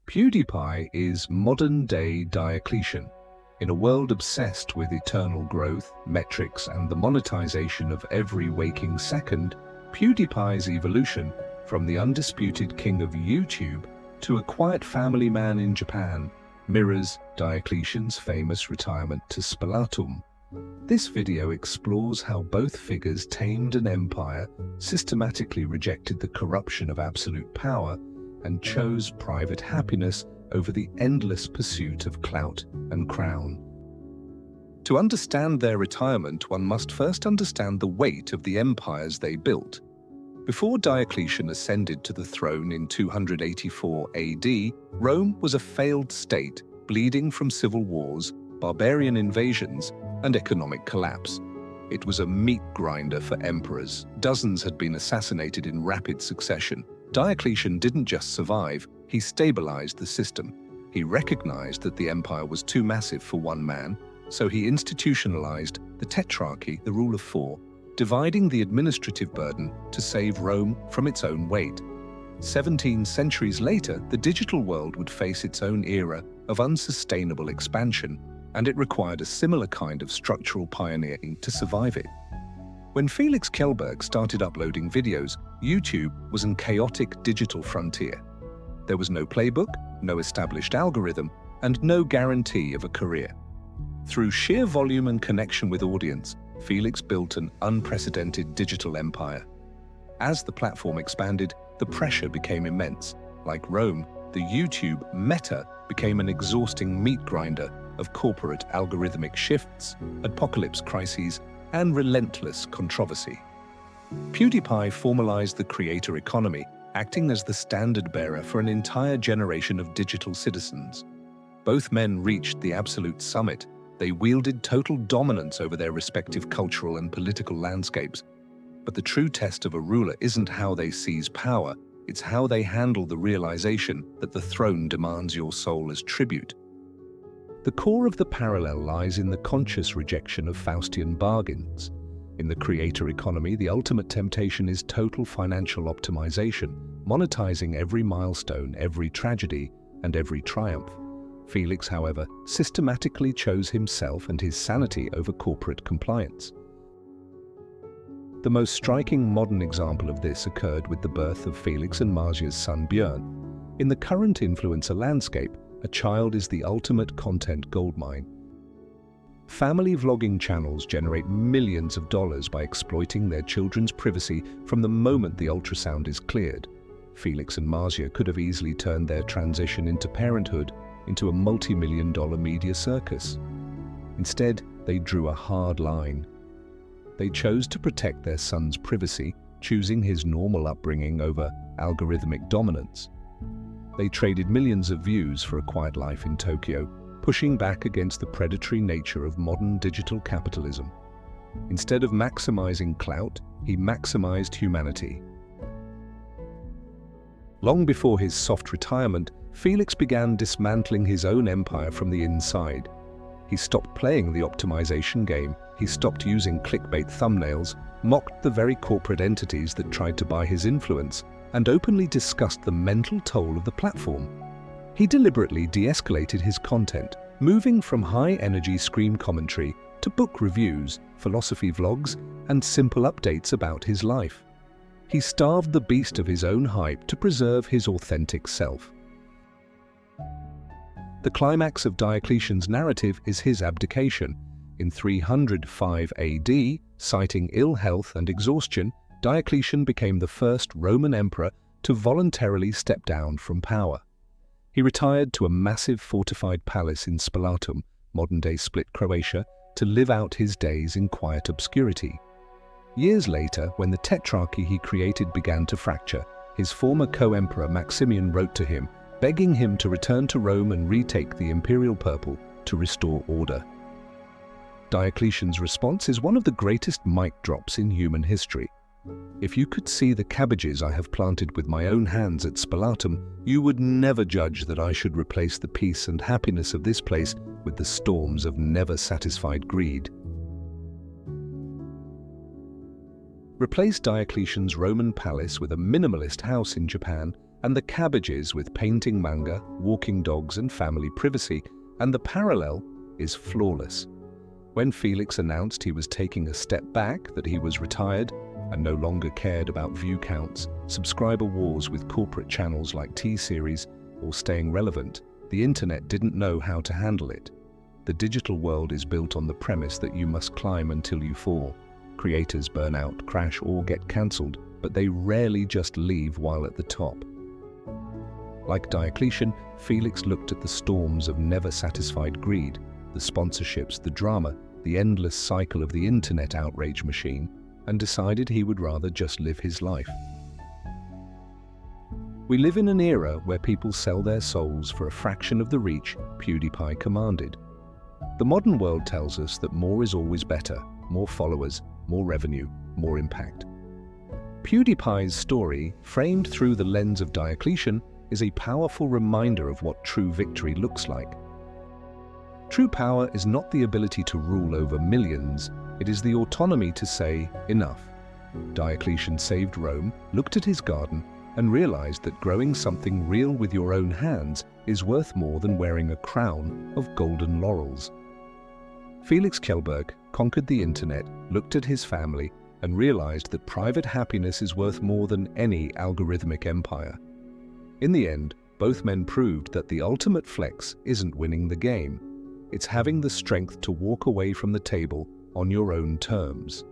PewDiePie is modern-day Diocletian. In a world obsessed with eternal growth, metrics, and the monetization of every waking second, PewDiePie's evolution from the undisputed king of YouTube to a quiet family man in Japan mirrors Diocletian's famous retirement to Spalatum. This video explores how both figures tamed an empire, systematically rejected the corruption of absolute power, and chose private happiness over the endless pursuit of clout and crown. To understand their retirement, one must first understand the weight of the empires they built. Before Diocletian ascended to the throne in 284 AD, Rome was a failed state, bleeding from civil wars, barbarian invasions, and economic collapse. It was a meat grinder for emperors. Dozens had been assassinated in rapid succession. Diocletian didn't just survive, he stabilized the system. He recognized that the empire was too massive for one man, so he institutionalized the tetrarchy, the rule of four, dividing the administrative burden to save Rome from its own weight. 17 centuries later, the digital world would face its own era of unsustainable expansion, and it required a similar kind of structural pioneering to survive it. When Felix Kjellberg started uploading videos, YouTube was a chaotic digital frontier. There was no playbook, no established algorithm, and no guarantee of a career. Through sheer volume and connection with audience, Felix built an unprecedented digital empire. As the platform expanded, the pressure became immense. Like Rome, the YouTube meta became an exhausting meat grinder of corporate algorithmic shifts, apocalypse crises, and relentless controversy. PewDiePie formalized the creator economy, acting as the standard-bearer for an entire generation of digital citizens. Both men reached the absolute summit. They wielded total dominance over their respective cultural and political landscapes. But the true test of a ruler isn't how they seize power, it's how they handle the realization that the throne demands your soul as tribute. The core of the parallel lies in the conscious rejection of Faustian bargains. In the creator economy, the ultimate temptation is total financial optimization, monetizing every milestone, every tragedy, and every triumph. Felix, however, systematically chose himself and his sanity over corporate compliance. The most striking modern example of this occurred with the birth of Felix and Marcia's son Björn. In the current influencer landscape, a child is the ultimate content goldmine. Family vlogging channels generate millions of dollars by exploiting their children's privacy from the moment the ultrasound is cleared. Felix and Marcia could have easily turned their transition into parenthood into a multi-million-dollar media circus. Instead, they drew a hard line. They chose to protect their son's privacy, choosing his normal upbringing over algorithmic dominance. They traded millions of views for a quiet life in Tokyo, pushing back against the predatory nature of modern digital capitalism. Instead of maximizing clout, he maximized humanity. Long before his soft retirement, Felix began dismantling his own empire from the inside. He stopped playing the optimization game, he stopped using clickbait thumbnails, mocked the very corporate entities that tried to buy his influence, and openly discussed the mental toll of the platform. He deliberately de-escalated his content, moving from high-energy screen commentary to book reviews, philosophy vlogs, and simple updates about his life. He starved the beast of his own hype to preserve his authentic self. The climax of Diocletian's narrative is his abdication. In 305 AD, citing ill health and exhaustion, Diocletian became the first Roman emperor to voluntarily step down from power. He retired to a massive fortified palace in Spalatum, modern-day Split, Croatia, to live out his days in quiet obscurity. Years later, when the tetrarchy he created began to fracture, his former co-emperor Maximian wrote to him, begging him to return to Rome and retake the imperial purple to restore order. Diocletian's response is one of the greatest mic drops in human history. If you could see the cabbages I have planted with my own hands at Spalatum, you would never judge that I should replace the peace and happiness of this place with the storms of never-satisfied greed. Replace Diocletian's Roman palace with a minimalist house in Japan, and the cabbages with painting manga, walking dogs and family privacy, and the parallel is flawless. When Felix announced he was taking a step back, that he was retired and no longer cared about view counts, subscriber wars with corporate channels like T-Series, or staying relevant, the internet didn't know how to handle it. The digital world is built on the premise that you must climb until you fall. Creators burn out, crash, or get cancelled, but they rarely just leave while at the top. Like Diocletian, Felix looked at the storms of never-satisfied greed, the sponsorships, the drama, the endless cycle of the internet outrage machine, and decided he would rather just live his life. We live in an era where people sell their souls for a fraction of the reach PewDiePie commanded. The modern world tells us that more is always better, more followers, more revenue, more impact. PewDiePie's story, framed through the lens of Diocletian, is a powerful reminder of what true victory looks like. True power is not the ability to rule over millions, it is the autonomy to say, enough. Diocletian saved Rome, looked at his garden, and realized that growing something real with your own hands is worth more than wearing a crown of golden laurels. Felix Kjellberg conquered the internet, looked at his family, and realized that private happiness is worth more than any algorithmic empire. In the end, both men proved that the ultimate flex isn't winning the game. It's having the strength to walk away from the table on your own terms.